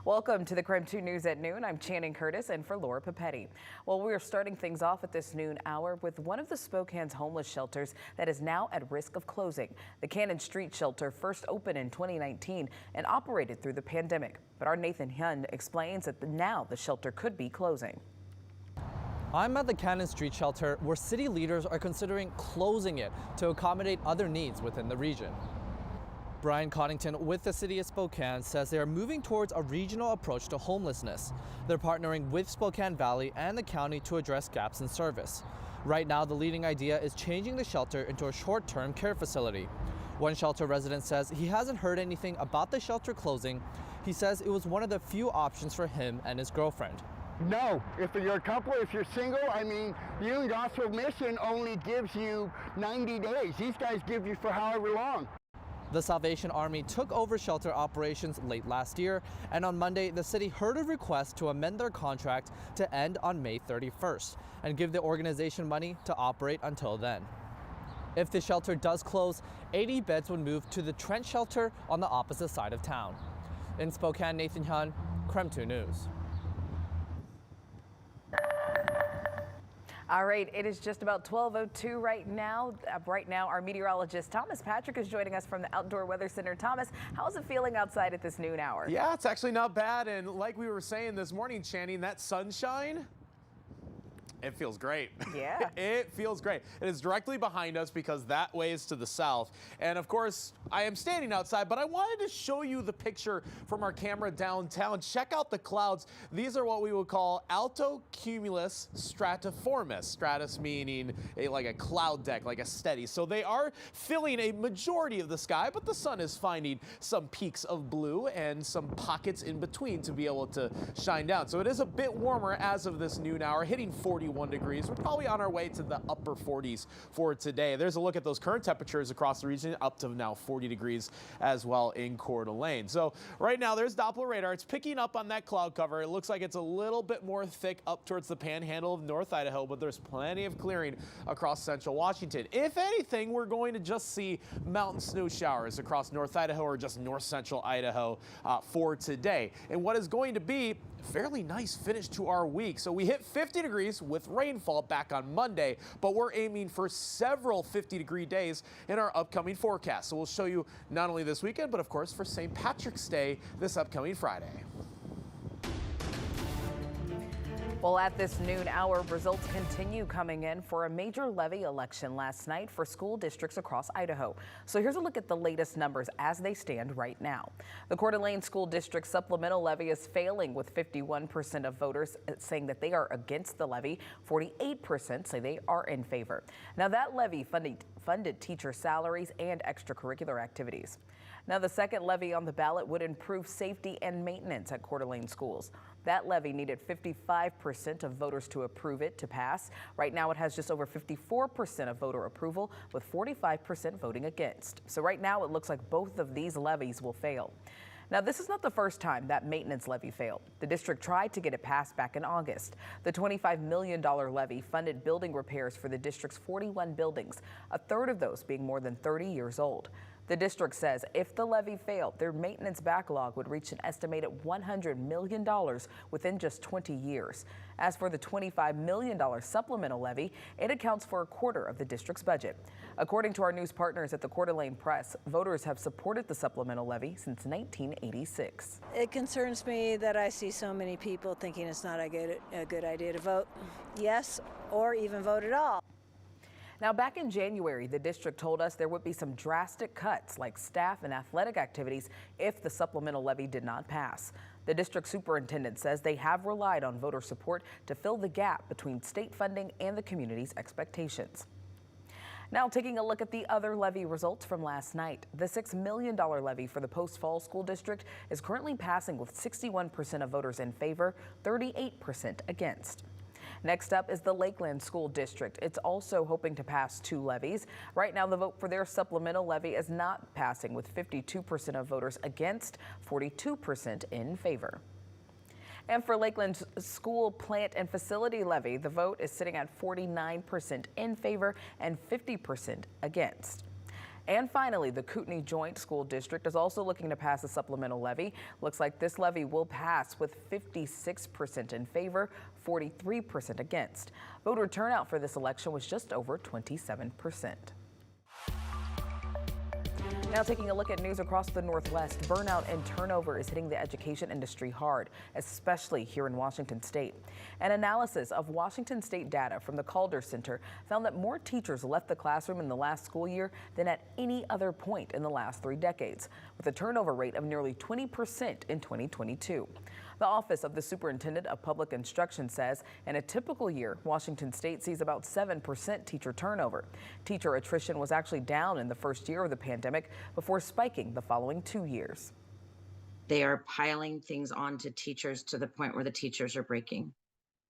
Welcome to the KREM 2 News at noon. I'm Channing Curtis and for Laura Papetti. Well, we are starting things off at this noon hour with one of the Spokane's homeless shelters that is now at risk of closing. The Cannon Street shelter first opened in 2019 and operated through the pandemic. But our Nathan Hyun explains that now the shelter could be closing. I'm at the Cannon Street shelter where city leaders are considering closing it to accommodate other needs within the region. Brian Coddington with the city of Spokane says they are moving towards a regional approach to homelessness. They're partnering with Spokane Valley and the county to address gaps in service. Right now, the leading idea is changing the shelter into a short-term care facility. One shelter resident says he hasn't heard anything about the shelter closing. He says it was one of the few options for him and his girlfriend. No, if you're a couple, if you're single, I mean, Union Gospel Mission only gives you 90 days. These guys give you for however long. The Salvation Army took over shelter operations late last year, and on Monday, the city heard a request to amend their contract to end on May 31st and give the organization money to operate until then. If the shelter does close, 80 beds would move to the Trent shelter on the opposite side of town. In Spokane, Nathan Hyun, KREM 2 News. All right, it is just about 12:02 right now. Our meteorologist Thomas Patrick is joining us from the Outdoor Weather Center. Thomas, how's it feeling outside at this noon hour? Yeah, it's actually not bad. And like we were saying this morning, Channing, that sunshine, it feels great. Yeah. It feels great. It is directly behind us because that way is to the south. And of course, I am standing outside, but I wanted to show you the picture from our camera downtown. Check out the clouds. These are what we would call altocumulus stratiformis. Stratus meaning like a cloud deck, like a steady. So they are filling a majority of the sky, but the sun is finding some peaks of blue and some pockets in between to be able to shine down. So it is a bit warmer as of this noon hour, hitting 41 degrees. We're probably on our way to the upper 40s for today. There's a look at those current temperatures across the region, up to now 40 degrees as well in Coeur d'Alene. So right now there's Doppler radar. It's picking up on that cloud cover. It looks like it's a little bit more thick up towards the panhandle of North Idaho, but there's plenty of clearing across central Washington. If anything, we're going to just see mountain snow showers across North Idaho or just north central Idaho for today. And what is going to be fairly nice finish to our week. So we hit 50 degrees with rainfall back on Monday, but we're aiming for several 50-degree days in our upcoming forecast. So we'll show you not only this weekend, but of course for St. Patrick's Day this upcoming Friday. Well, at this noon hour, results continue coming in for a major levy election last night for school districts across Idaho. So here's a look at the latest numbers as they stand right now. The Coeur d'Alene School District supplemental levy is failing, with 51% of voters saying that they are against the levy. 48% say they are in favor. Now, that levy funded teacher salaries and extracurricular activities. Now, the second levy on the ballot would improve safety and maintenance at Coeur d'Alene schools. That levy needed 55% of voters to approve it to pass. Right now, it has just over 54% of voter approval, with 45% voting against. So right now, it looks like both of these levies will fail. Now, this is not the first time that maintenance levy failed. The district tried to get it passed back in August. The $25 million levy funded building repairs for the district's 41 buildings, a third of those being more than 30 years old. The district says if the levy failed, their maintenance backlog would reach an estimated $100 million within just 20 years. As for the $25 million supplemental levy, it accounts for a quarter of the district's budget. According to our news partners at the Coeur d'Alene Press, voters have supported the supplemental levy since 1986. It concerns me that I see so many people thinking it's not a good idea to vote yes or even vote at all. Now, back in January, the district told us there would be some drastic cuts like staff and athletic activities if the supplemental levy did not pass. The district superintendent says they have relied on voter support to fill the gap between state funding and the community's expectations. Now, taking a look at the other levy results from last night, the $6 million levy for the Post Falls School District is currently passing with 61% of voters in favor, 38% against. Next up is the Lakeland School District. It's also hoping to pass two levies. Right now, the vote for their supplemental levy is not passing, with 52% of voters against, 42% in favor. And for Lakeland's school plant and facility levy, the vote is sitting at 49% in favor and 50% against. And finally, the Kootenai Joint School District is also looking to pass a supplemental levy. Looks like this levy will pass with 56% in favor, 43% against. Voter turnout for this election was just over 27%. Now taking a look at news across the Northwest, burnout and turnover is hitting the education industry hard, especially here in Washington State. An analysis of Washington State data from the Calder Center found that more teachers left the classroom in the last school year than at any other point in the last 3 decades, with a turnover rate of nearly 20% in 2022. The Office of the Superintendent of Public Instruction says in a typical year, Washington State sees about 7% teacher turnover. Teacher attrition was actually down in the first year of the pandemic before spiking the following 2 years. They are piling things onto teachers to the point where the teachers are breaking.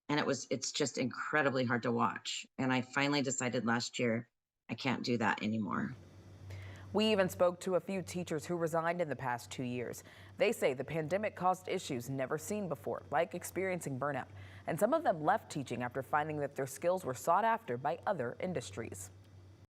And it's just incredibly hard to watch. And I finally decided last year, I can't do that anymore. We even spoke to a few teachers who resigned in the past 2 years. They say the pandemic caused issues never seen before, like experiencing burnout. And some of them left teaching after finding that their skills were sought after by other industries.